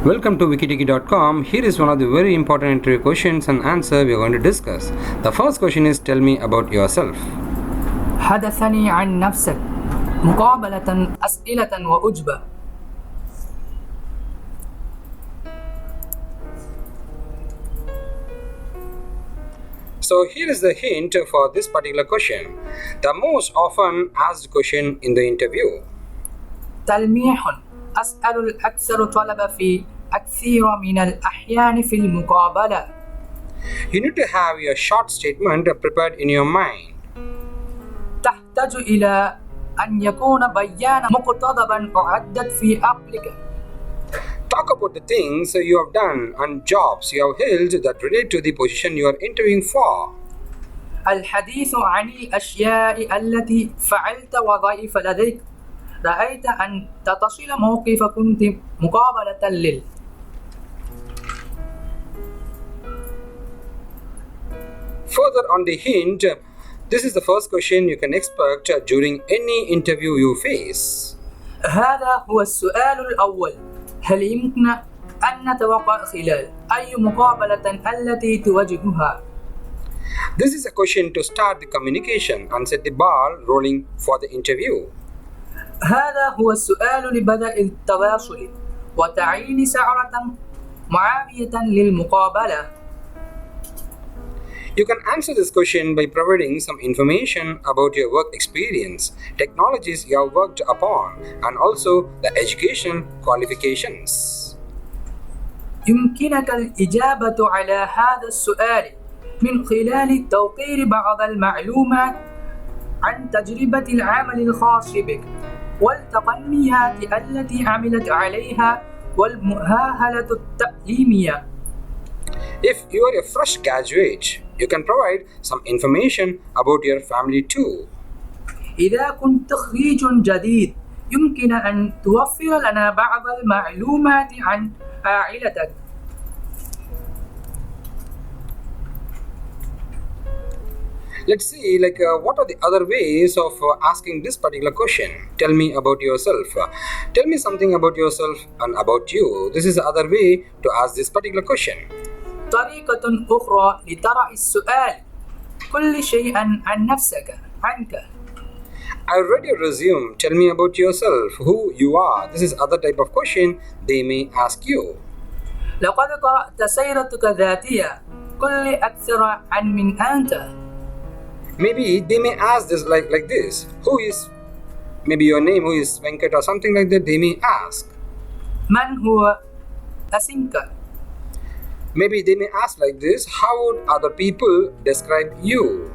Welcome to wikitiki.com. Here is one of the very important interview questions and answer we are going to discuss. The first question is, tell me about yourself. حدثني عن نفسك مقابلة أسئلة وأجوبة. So here is the hint for this particular question. The most often asked question in the interview. تلميح: أسأل الأكثر طلب في أكثر من الأحيان في المقابلة. You need to have your short statement prepared in your mind. تحتاج إلى أن يكون بيانا مقتضبا أعدت في أقلك. Talk about the things you have done and jobs you have held that relate to the position you are interviewing for. الحديث عن الأشياء التي فعلت وظائف لديك. رأيت أن تتصل موقف كنت مقابلة لل. Further on the hint, this is the first question you can expect during any interview you face. هذا هو السؤال الأول. هل يمكن أن نتوقع خلال أي مقابلة التي تواجهها؟ This is a question to start the communication and set the ball rolling for the interview. هذا هو السؤال لبدء التواصل وتعيين سعرة معاوية للمقابلة. You can answer this question by providing some information about your work experience, technologies you have worked upon, and also the education qualifications. يمكنك الإجابة على هذا السؤال من خلال توفير بعض المعلومات عن تجربة العمل الخاص بك والتقنيات التي عملت عليها والمؤهلة التعليمية. If you are a fresh graduate, you can provide some information about your family too. إذا كنت خريج جديد، يمكن أن توفر لنا بعض المعلومات عن عائلتك. Let's see what are the other ways of asking this particular question. Tell me about yourself. Tell me something about yourself and about you. This is the other way to ask this particular question. طريقة أخرى لطرح السؤال: كل شيء عن نفسك، عنك. I read your resume. Tell me about yourself, who you are. This is other type of question they may ask you. لقد قرأت سيرتك الذاتية. قل لي أكثر عن من أنت. Maybe they may ask this like this. Who is, maybe your name, who is Venkat or something like that, they may ask. من هو اسمك؟ Maybe they may ask like this. How would other people describe you?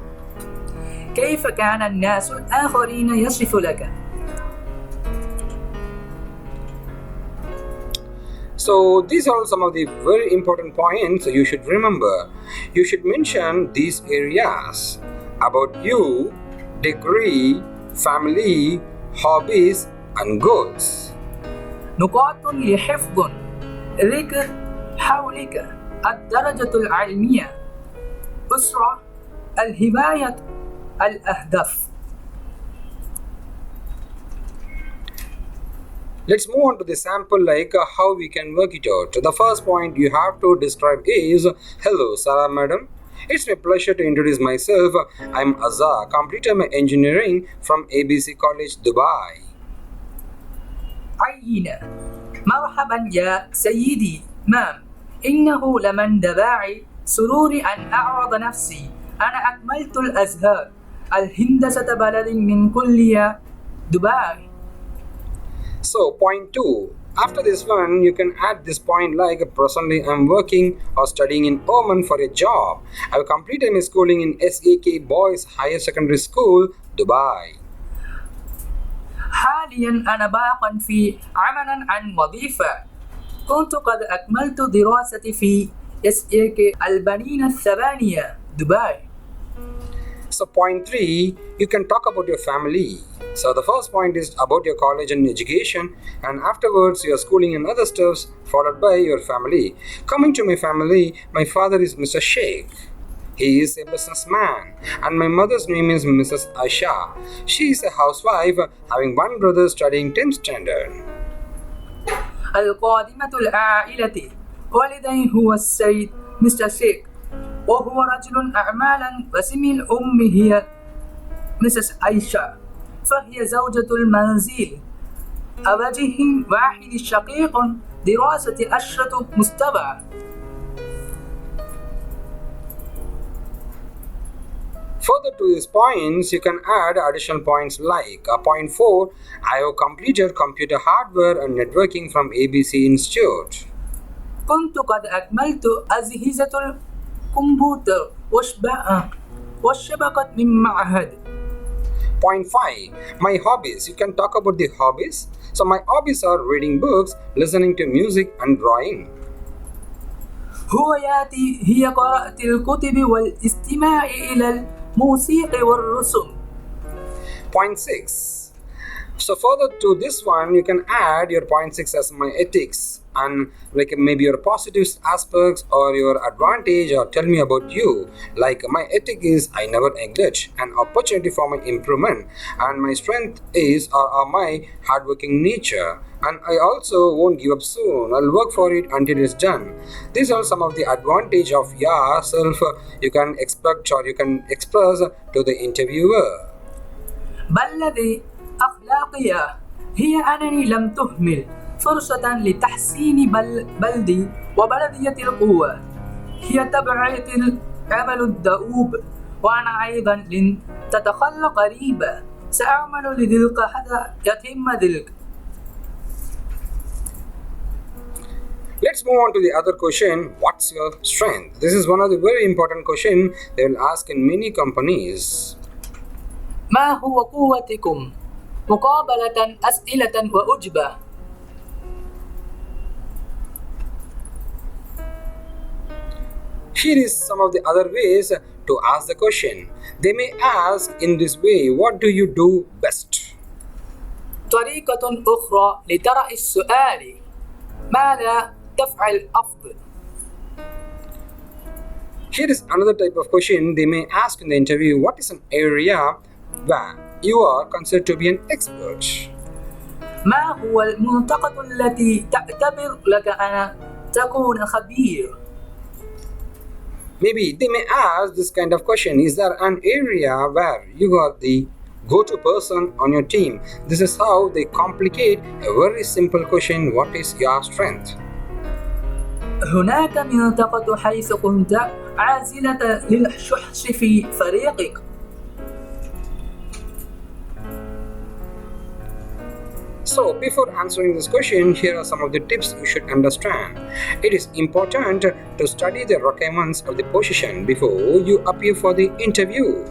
كيف كان الناس الآخرين يصف لك؟ So these are some of the very important points you should remember. You should mention these areas about you, degree, family, hobbies, and goals. نقاط لحفظ: ذكر حولك، الدرجة العلمية، أسرة، الهواية، الأهداف. Let's move on to the sample how we can work it out. The first point you have to describe is, hello Sarah madam. It's my pleasure to introduce myself. I'm Azza, completed my engineering from ABC College, Dubai. عين: مرحبا يا سيدي مام، إنه لمن دواعي سروري أن أعرض نفسي. أنا أكملت الأزهار الهندسة بلد من كلية دبي. So point 2. After this one, you can add this point like, presently I'm working or studying in Oman for a job. I've completed my schooling in SAK Boys Higher Secondary School, Dubai. حاليا أنا باق في عملا عن وظيفة. كنت قد أكملت دراستي في SAK البنين الثمانية، دبي. So point 3, you can talk about your family. So the first point is about your college and education, and afterwards your schooling and other stuffs, followed by your family. Coming to my family, my father is Mr. Sheikh. He is a businessman, and my mother's name is Mrs. Aisha. She is a housewife, having one brother studying 10th standard. القادمة العائلة. والدي هو السيد مستر شيك، وهو رجل أعمال، واسم الأم هي مسز عائشة، فهي زوجة المنزل. وجه واحد شقيق، دراسة أشرطة مستوى. Further to these points, you can add additional points like point 4, I have completed computer hardware and networking from ABC Institute. كنت قد أكملت أجهزة الكمبيوتر والشبكة من معهد. Point 5, my hobbies. You can talk about the hobbies. So my hobbies are reading books, listening to music and drawing. هواياتي هي قراءة الكتب والاستماع إلى الموسيقى والرسم. Point 6. So further to this one, you can add your point 6 as my ethics and like maybe your positive aspects or your advantage, or tell me about you. Like my ethic is I never neglect an opportunity for my improvement, and my strength is my hardworking nature, and I also won't give up soon. I'll work for it until it's done. These are some of the advantage of yourself you can expect or you can express to the interviewer. بل أخلاقية هي أنني لم تهمل فرصة لتحسين بلدي وبلدية القوة. هي تبعية العمل الدؤوب، وأنا أيضا لن تتخلى قريبا. سأعمل لذلك حتى يتم ذلك. Let's move on to the other question. What's your strength? This is one of the very important questions they will ask in many companies. ما هو قوتكم؟ مقابلة أسئلة وأجوبة. Here is some of the other ways to ask the question. They may ask in this way, what do you do best? طريقة أخرى لطرح السؤال: ماذا تفعل أفضل؟ Here is another type of question they may ask in the interview. What is an area where you are considered to be an expert? ما هو المنطقة التي تعتبر لك أن تكون خبير؟ Maybe they may ask this kind of question. Is there an area where you are the go-to person on your team? This is how they complicate a very simple question. What is your strength? هناك منطقة حيث كنت عازلة للشحش في فريقك. So, before answering this question, here are some of the tips you should understand. It is important to study the requirements of the position before you appear for the interview.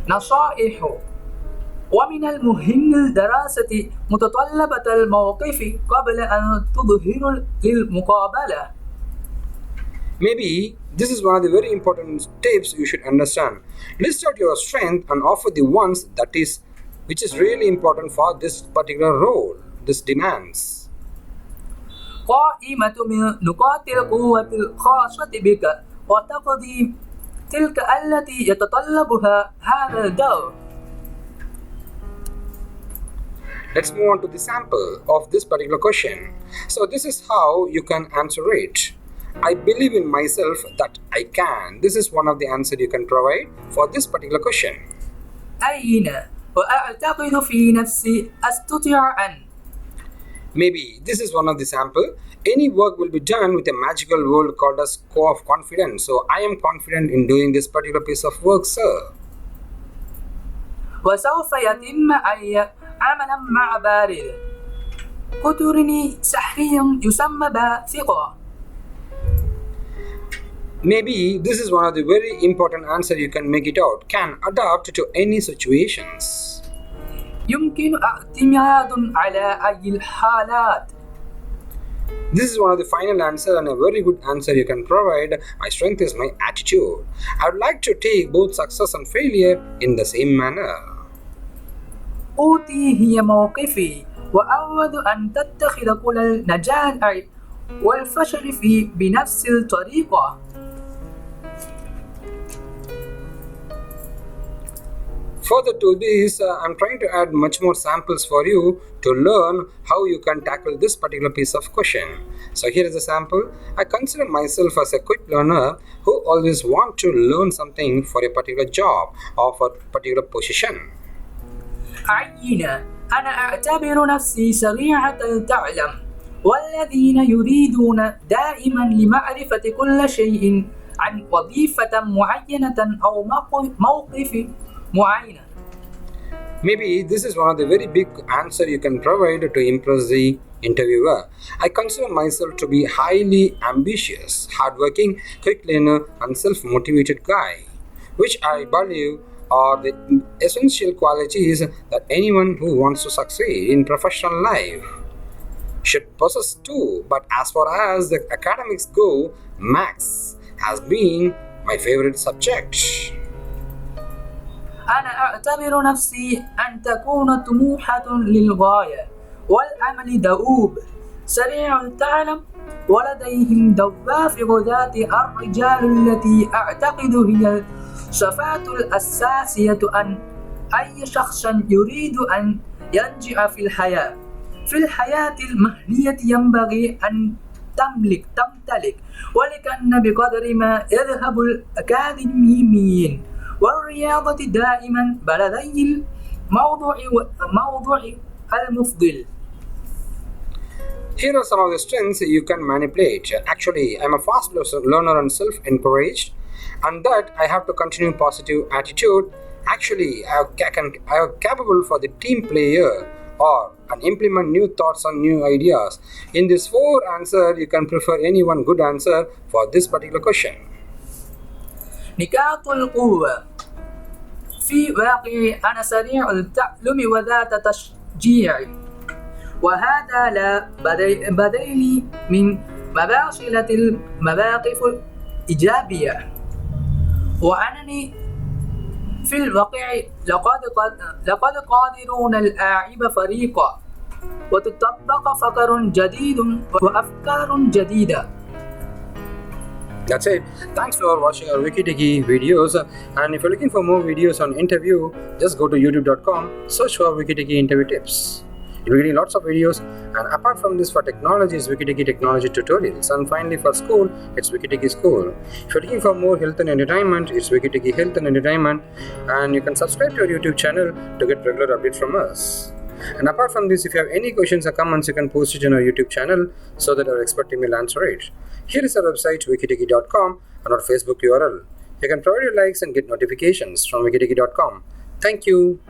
نصائح: ومن المهم دراسة متطلبات الموقف قبل أن تظهر للمقابلة. Maybe this is one of the very important tips you should understand. List out your strength and offer the ones which is really important for this particular role, this demands. قائمة من نقاط القوة الخاصة بك وتقضي تلك التي يتطلبها هذا الدور. Let's move on to the sample of this particular question. So this is how you can answer it. I believe in myself that I can. This is one of the answers you can provide for this particular question. أين وأعتقد في نفسي أستطيع أن. Maybe this is one of the sample. Any work will be done with a magical word called as core of confidence. So I am confident in doing this particular piece of work, sir. وسوف يتم أي عملا مع بارد. قطرني سحري يسمى بثقة. Maybe this is one of the very important answer you can make it out. Can adapt to any situations. يمكن اعتماد على أي الحالات. This is one of the final answer and a very good answer you can provide. My strength is my attitude. I would like to take both success and failure in the same manner. قوتي هي موقفي، وأود أن تتخذ كل النجاح والفشل بنفس الطريقة. Further to this, I'm trying to add much more samples for you to learn how you can tackle this particular piece of question. So here is a sample. I consider myself as a quick learner who always want to learn something for a particular job or for a particular position. عين أنا أعتبر نفسي سريعة التعلم والذين يريدون دائما لمعرفة كل شيء عن وظيفة معينة أو موقف معين. Maybe this is one of the very big answer you can provide to impress the interviewer. I consider myself to be highly ambitious, hardworking, quick learner and self-motivated guy, which I believe are the essential qualities that anyone who wants to succeed in professional life should possess too. But as far as the academics go, maths has been my favorite subject. أنا أعتبر نفسي أن تكون طموحة للغاية والعمل دؤوب سريع التعلم ولديهم دوافع ذات الرجال التي أعتقد هي الصفات الأساسية أن أي شخص يريد أن ينجح في الحياة. في الحياة المهنية ينبغي أن تمتلك ولكن بقدر ما يذهب الأكاديميين والرياضة دائما بلدي الموضوع المفضل. Here are some of the strengths you can manipulate. Actually, I'm a fast learner and self-encouraged, and that I have to continue positive attitude. Actually, I am capable for the team player or and implement new thoughts and new ideas. In this 4 answer, you can prefer any one good answer for this particular question. نقاط القوة في واقعي أنا سريع التعلم وذات تشجيع وهذا لا بديل من مباشرة المواقف الإيجابية وأنني في الواقع لقد قادرون الأعب فريقا وتطبق فكر جديد وأفكار جديدة. That's it. Thanks for watching our WikiTechie videos. And if you're looking for more videos on interview, just go to youtube.com, search for WikiTechie interview tips. You'll be getting lots of videos. And apart from this, for technology, it's WikiTechie technology tutorials. And finally, for school, it's WikiTechie school. If you're looking for more health and entertainment, it's WikiTechie health and entertainment. And you can subscribe to our YouTube channel to get regular updates from us. And apart from this, if you have any questions or comments, you can post it in our YouTube channel so that our expert team will answer it. Here is our website wikitechie.com and our Facebook URL. You can provide your likes and get notifications from wikitechie.com. Thank you.